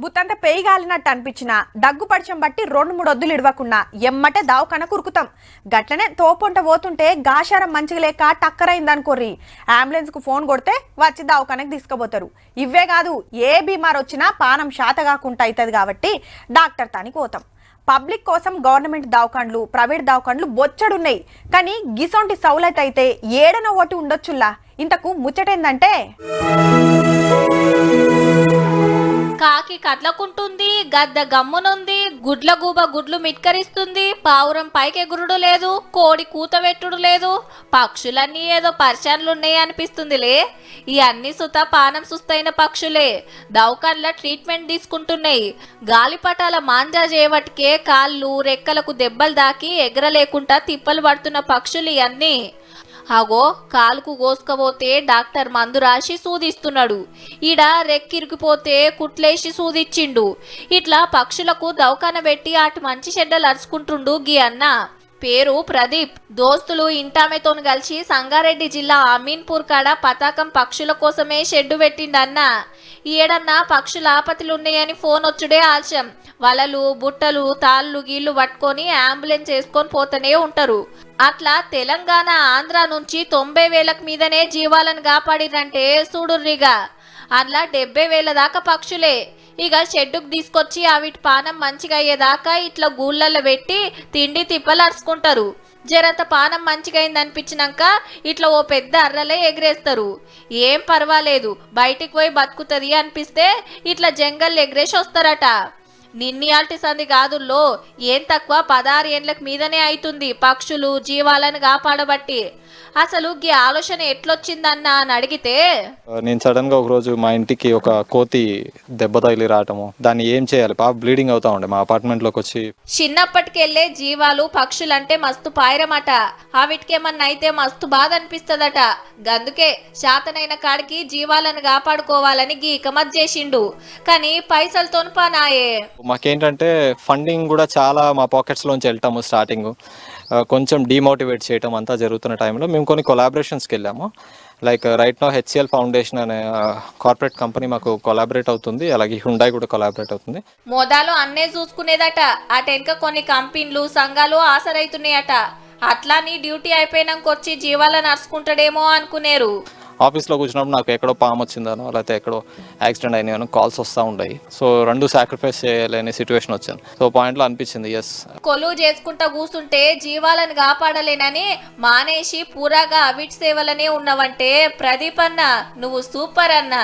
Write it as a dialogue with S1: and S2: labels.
S1: బుత్తంతా పేయిగాలినట్టు అనిపించిన దగ్గు పడిచం బట్టి 2-3 ఒద్దులు ఇడవకున్నా ఎమ్మటే దావకన కురుకుతాం. గట్లనే తోపొంట పోతుంటే గాశారం మంచిగా లేక టక్కరైందనుకోర్రి అంబులెన్స్ కు ఫోన్ కొడితే వచ్చి దావకనకు తీసుకుపోతారు. ఇవే కాదు, ఏ బీమార్ వచ్చినా పానం శాత కాకుండా అవుతుంది కాబట్టి డాక్టర్ తానికి పోతాం. పబ్లిక్ కోసం గవర్నమెంట్ దవాఖాన్లు, ప్రైవేట్ దవాఖాన్లు బొచ్చడున్నాయి. కానీ గిసొంటి సౌలత్ అయితే ఏడనో ఒకటి ఉండొచ్చుల్లా. ఇంతకు ముచ్చటేందంటే
S2: కాకి కట్లకుంటుంది, గద్ద గమ్మునుంది, గుడ్ల గూబ గుడ్లు మిట్కరిస్తుంది, పావురం పైకెగురుడు లేదు, కోడి కూతబెట్టుడు లేదు, పక్షులన్నీ ఏదో పరిశాన్లున్నాయి అనిపిస్తుందిలే. ఈ అన్ని సుత పానం సుస్తైన పక్షులే దవాఖాన్ల ట్రీట్మెంట్ తీసుకుంటున్నాయి. గాలిపటాల మాంజా చేయవటికే కాళ్ళు రెక్కలకు దెబ్బలు దాకి ఎగరలేకుండా తిప్పలు పడుతున్న పక్షులు ఇవన్నీ. అగో కాలుకు కోసుకపోతే డాక్టర్ మందు రాసి సూదిస్తున్నాడు, ఈడ రెక్కిరికిపోతే కుట్లేసి సూదిచ్చిండు. ఇట్లా పక్షులకు దవాఖాన పెట్టి అటు మంచి చెడ్డలు అరుచుకుంటుండు గీ అన్న. పేరు ప్రదీప్. దోస్తులు ఇంటామెతోను కలిసి సంగారెడ్డి జిల్లా అమీన్పూర్ కాడ పతాకం పక్షుల కోసమే షెడ్డు పెట్టిండన్న. ఏడన్నా పక్షుల ఆపత్తులున్నాయని ఫోన్ వచ్చుడే ఆలస్యం. వలలు బుట్టలు తాళ్ళు గీళ్ళు పట్టుకొని అంబులెన్స్ వేసుకొని పోతూనే ఉంటారు. అట్లా తెలంగాణ ఆంధ్ర నుంచి 90,000 మీదనే జీవాలను కాపాడిరంటే చూడుర్రిగా. అట్లా 70,000 దాకా పక్షులే. ఇక షెడ్డుకు తీసుకొచ్చి అవిటి పానం మంచిగా అయ్యేదాకా ఇట్లా గూళ్ళల్లో పెట్టి తిండి తిప్పలు అరుచుకుంటారు. జరంత పానం మంచిగా అయింది అనిపించినాక ఇట్లా ఓ పెద్ద అర్రలే ఎగిరేస్తారు. ఏం పర్వాలేదు, బయటికి పోయి బతుకుతుంది అనిపిస్తే ఇట్లా జంగల్ ఎగిరేసి వస్తారట. నిన్నయాల్టి సంది కాదుల్లో ఏం తక్కువ 16 ఏండ్లకు మీదనే అవుతుంది పక్షులు జీవాలను కాపాడబట్టి. అసలు ఈ ఆలోచన ఎట్లొచ్చిందన్న అని అడిగితే,
S3: నేను సడన్ గా ఒక రోజు మా ఇంటికి ఒక కోతి దెబ్బ తగిలి రావటము, దాన్ని ఏం చేయాలి, పాప బ్లీడింగ్ అవుతా ఉండే మా అపార్ట్మెంట్ లోకి వచ్చి.
S2: చిన్నప్పటికెళ్లే జీవాలు పక్షులంటే మస్తు పాయరమట. అవిటికేమన్నా అయితే మస్తు బాధ అనిపిస్తదట. గందుకే శాతనైన కాడికి జీవాలను కాపాడుకోవాలని గీకమత్ చేసిండు. కానీ పైసలతో పనాయే.
S3: మాకేంటంటే ఫండింగ్ కూడా చాలా మా పాకెట్స్ లోంచి వెళ్తాము. స్టార్టింగ్ కొంచెం డిమోటివేట్ చేయటం అంతా జరుగుతున్న టైంలో మేము కొన్ని కొలాబరేషన్స్కి వెళ్ళాము. Like right no HCL Foundation అనే కార్పొరేట్ కంపెనీ మాకు కొలాబరేట్ అవుతుంది, అలాగే హుండాయ్ కూడా కొలాబరేట్ అవుతుంది.
S2: మోదాలో అన్నే చూసుకునేదట. అటెనక కొన్ని కంపెనీలు సంఘాలు ఆసరైతున్నాయట. అట్లా నీ డ్యూటీ అయిపోయినాక వచ్చి జీవాలను నడుచుకుంటాడేమో అనుకునేరు.
S3: ఆఫీస్లో కూర్చున్నప్పుడు నాకు ఎక్కడో పాము వచ్చిందనో లేకపోతే ఎక్కడో యాక్సిడెంట్ అయినాయనో కాల్స్ వస్తూ ఉంటాయి. సో 2 సాక్రిఫైస్ చేయలేని సిచ్యువేషన్ వచ్చింది. సో పాయింట్లో అనిపించింది, ఎస్
S2: కొలువు చేసుకుంటా కూర్చుంటే జీవాలను కాపాడలేనని మానేసి పూరాగా అవిట్ సేవలనే ఉన్నవంటే ప్రదీప్ అన్న నువ్వు సూపర్ అన్న.